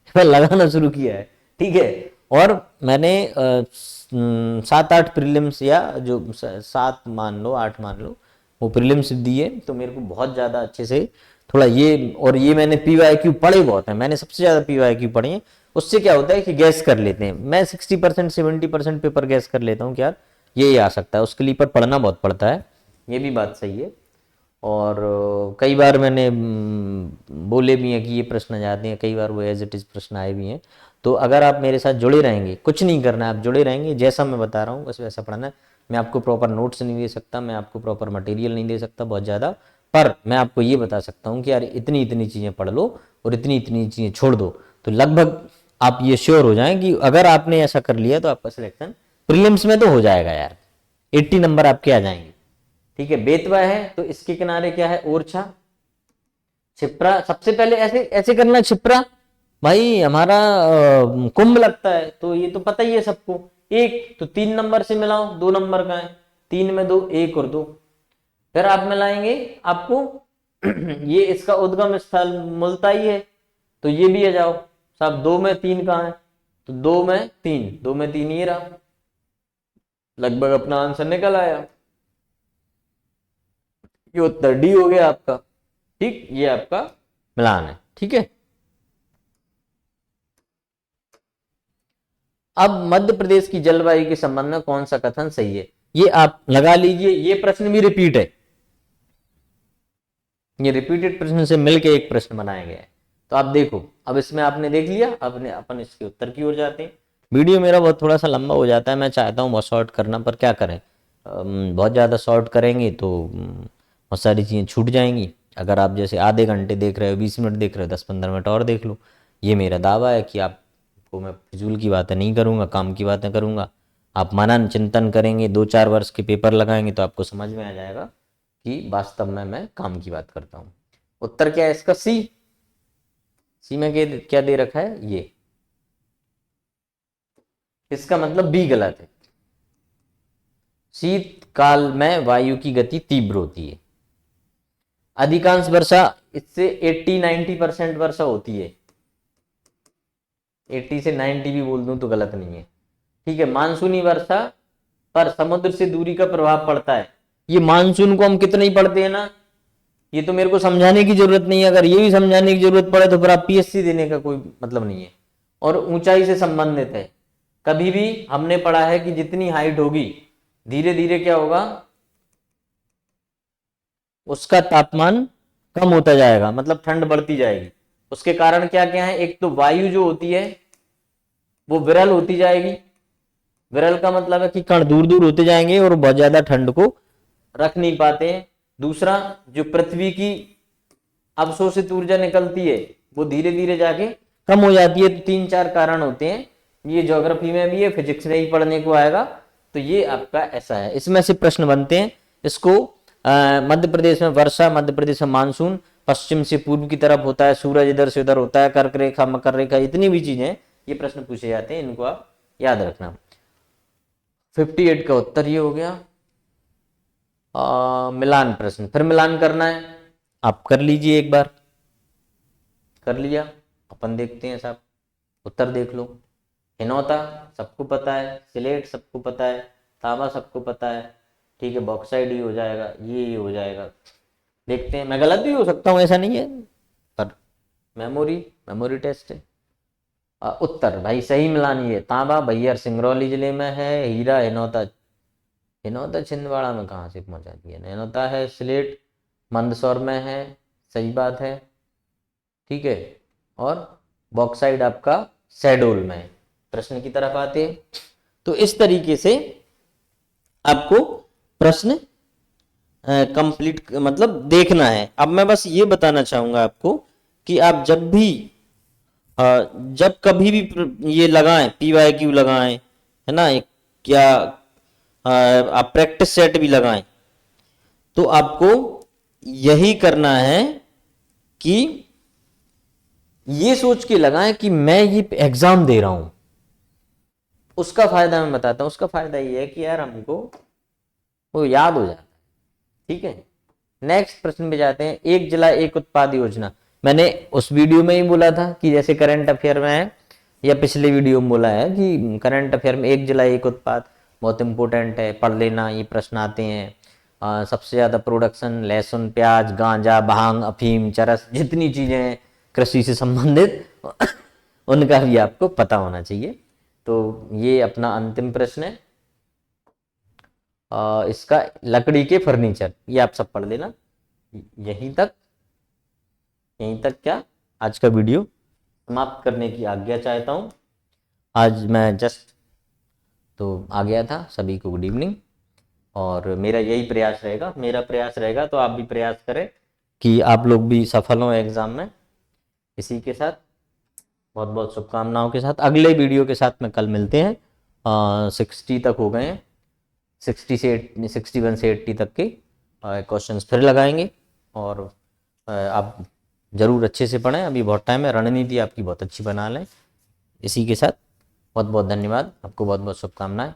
पेपर लगाना शुरू किया है, ठीक है। और मैंने 7-8 प्रीलिम्स, या जो 7 मान लो 8 मान लो, वो प्रीलिम्स दिए, तो मेरे को बहुत ज़्यादा अच्छे से थोड़ा ये, और ये मैंने PYQ पढ़े बहुत है, मैंने सबसे ज़्यादा PYQ पढ़े हैं। उससे क्या होता है कि गैस कर लेते हैं, मैं 60% 70% पेपर गैस कर लेता हूँ कि यार ये आ सकता है, उसके लिए पर पढ़ना बहुत पड़ता है, ये भी बात सही है। और कई बार मैंने बोले भी हैं कि ये प्रश्न आ जाते हैं, कई बार वो एज इट इज़ प्रश्न आए भी हैं। तो अगर आप मेरे साथ जुड़े रहेंगे, कुछ नहीं करना है, आप जुड़े रहेंगे, जैसा मैं बता रहा हूँ बस वैसा पढ़ना है। मैं आपको प्रॉपर नोट्स नहीं दे सकता, मैं आपको प्रॉपर मटेरियल नहीं दे सकता बहुत ज़्यादा, पर मैं आपको ये बता सकता हूँ कि यार इतनी इतनी चीज़ें पढ़ लो और इतनी इतनी चीज़ें छोड़ दो, तो लगभग आप ये श्योर हो जाएं कि अगर आपने ऐसा कर लिया तो आपका सिलेक्शन प्रीलिम्स में तो हो जाएगा यार, 80 नंबर आपके आ जाएंगे, ठीक है। बेतवा है तो इसके किनारे क्या है, ओरछा। छिप्रा, सबसे पहले ऐसे ऐसे करना, छिप्रा भाई हमारा कुंभ लगता है, तो ये तो पता ही है सबको। एक तो 3 नंबर से मिलाओ, 2 नंबर का है, 3 में 2, 1 और 2, फिर आप मिलाएंगे आपको ये इसका उद्गम स्थल मुल्ताई है, तो ये भी आ जाओ साहब, 2 में 3 कहाँ है, तो 2 में 3, 2 में 3 ये रहा, लगभग अपना आंसर निकल आया, ये उत्तर डी हो गया आपका, ठीक, ये आपका मिलान है, ठीक है। अब मध्य प्रदेश की जलवायु के संबंध में कौन सा कथन सही है, ये आप लगा लीजिए, ये प्रश्न भी रिपीट है, ये रिपीटेड प्रश्न से मिलके एक प्रश्न बनाया गया है। तो आप देखो, अब इसमें आपने देख लिया, अपने अपन इसके उत्तर की ओर जाते हैं। वीडियो मेरा बहुत थोड़ा सा लंबा हो जाता है, मैं चाहता हूँ बहुत शॉर्ट करना, पर क्या करें, बहुत ज़्यादा शॉर्ट करेंगे तो बहुत सारी चीज़ें छूट जाएंगी। अगर आप जैसे आधे घंटे देख रहे हो, 20 मिनट देख रहे हो, 10-15 मिनट और देख लो, ये मेरा दावा है कि आपको मैं फिजूल की बातें नहीं करूँगा, काम की बातें करूँगा। आप मनन चिंतन करेंगे, 2-4 वर्ष के पेपर लगाएंगे, तो आपको समझ में आ जाएगा कि वास्तव में मैं काम की बात करता हूँ। उत्तर क्या है इसका, सी। सी में क्या दे रखा है, ये, इसका मतलब बी गलत है। शीतकाल में वायु की गति तीव्र होती है, अधिकांश वर्षा इससे 80-90% वर्षा होती है, 80 से 90 भी बोल दूं तो गलत नहीं है, ठीक है। मानसूनी वर्षा पर समुद्र से दूरी का प्रभाव पड़ता है, ये मानसून को हम कितना ही पढ़ते हैं ना, ये तो मेरे को समझाने की जरूरत नहीं है, अगर ये भी समझाने की जरूरत पड़े तो फिर आप PSC देने का कोई मतलब नहीं है। और ऊंचाई से संबंधित है, कभी भी हमने पढ़ा है कि जितनी हाइट होगी धीरे धीरे क्या होगा, उसका तापमान कम होता जाएगा, मतलब ठंड बढ़ती जाएगी। उसके कारण क्या क्या है, एक तो वायु जो होती है वो विरल होती जाएगी, विरल का मतलब है कि कण दूर दूर होते जाएंगे और बहुत ज्यादा ठंड को रख नहीं पाते हैं। दूसरा, जो पृथ्वी की अवशोषित ऊर्जा निकलती है वो धीरे धीरे जाके कम हो जाती है। तो 3-4 कारण होते हैं, ये ज्योग्राफी में भी है, फिजिक्स में ही पढ़ने को आएगा। तो ये आपका ऐसा है, इसमें से प्रश्न बनते हैं। इसको मध्य प्रदेश में वर्षा, मध्य प्रदेश में मानसून, पश्चिम से पूर्व की तरफ होता है, सूरज इधर से उधर होता है, कर्क रेखा मकर रेखा, इतनी भी चीजें ये प्रश्न पूछे जाते हैं, इनको आप याद रखना। 58 का उत्तर ये हो गया। मिलान प्रश्न, फिर मिलान करना है, आप कर लीजिए एक बार, कर लिया, अपन देखते हैं साहब, उत्तर देख लो। हिनौता सबको पता है, सिलेट सबको पता है, तांबा सबको पता है, ठीक है, बॉक्साइड ही हो जाएगा, ये हो जाएगा। देखते हैं, मैं गलत भी हो सकता हूँ, ऐसा नहीं है, पर मेमोरी मेमोरी टेस्ट है। उत्तर भाई सही मिलान ये तांबा भैया सिंगरौली जिले में है, हीरा हिनौता, हिनौता छिंदवाड़ा में कहाँ से पहुंचा दिया, हिनौता है स्लेट मंदसौर में है, सही बात है, ठीक है। और बॉक्साइड आपका शहडोल में है। प्रश्न की तरफ आते हैं, तो इस तरीके से आपको प्रश्न कंप्लीट मतलब देखना है। अब मैं बस ये बताना चाहूंगा आपको कि आप जब भी जब कभी भी ये लगाएं, PYQ लगाएं, है ना, क्या आप प्रैक्टिस सेट भी लगाएं, तो आपको यही करना है कि ये सोच के लगाएं कि मैं ये एग्जाम दे रहा हूं। उसका फायदा मैं बताता हूं, उसका फायदा ये है कि यार हमको वो याद हो जाता है, ठीक है। नेक्स्ट प्रश्न पे जाते हैं, एक जिला एक उत्पाद योजना। मैंने उस वीडियो में ही बोला था कि जैसे करंट अफेयर में है, या पिछले वीडियो में बोला है कि करंट अफेयर में एक जिला एक उत्पाद बहुत इंपॉर्टेंट है, पढ़ लेना, ये प्रश्न आते हैं। सबसे ज्यादा प्रोडक्शन लहसुन प्याज गांजा भांग अफीम चरस, जितनी चीजें हैं कृषि से संबंधित उनका भी आपको पता होना चाहिए। तो ये अपना अंतिम प्रश्न है। इसका लकड़ी के फर्नीचर, ये आप सब पढ़ लेना। यहीं तक क्या आज का वीडियो समाप्त करने की आज्ञा चाहता हूं। आज मैं जस्ट तो आ गया था। सभी को गुड इवनिंग। और मेरा यही प्रयास रहेगा, मेरा प्रयास रहेगा, तो आप भी प्रयास करें कि आप लोग भी सफल हों एग्जाम में। इसी के साथ बहुत बहुत शुभकामनाओं के साथ अगले वीडियो के साथ में कल मिलते हैं। 60 तक हो गए हैं, 61 से 80 तक के क्वेश्चंस फिर लगाएंगे। और आप जरूर अच्छे से पढ़ें, अभी बहुत टाइम है, रणनीति आपकी बहुत अच्छी बना लें। इसी के साथ बहुत बहुत धन्यवाद, आपको बहुत बहुत शुभकामनाएं।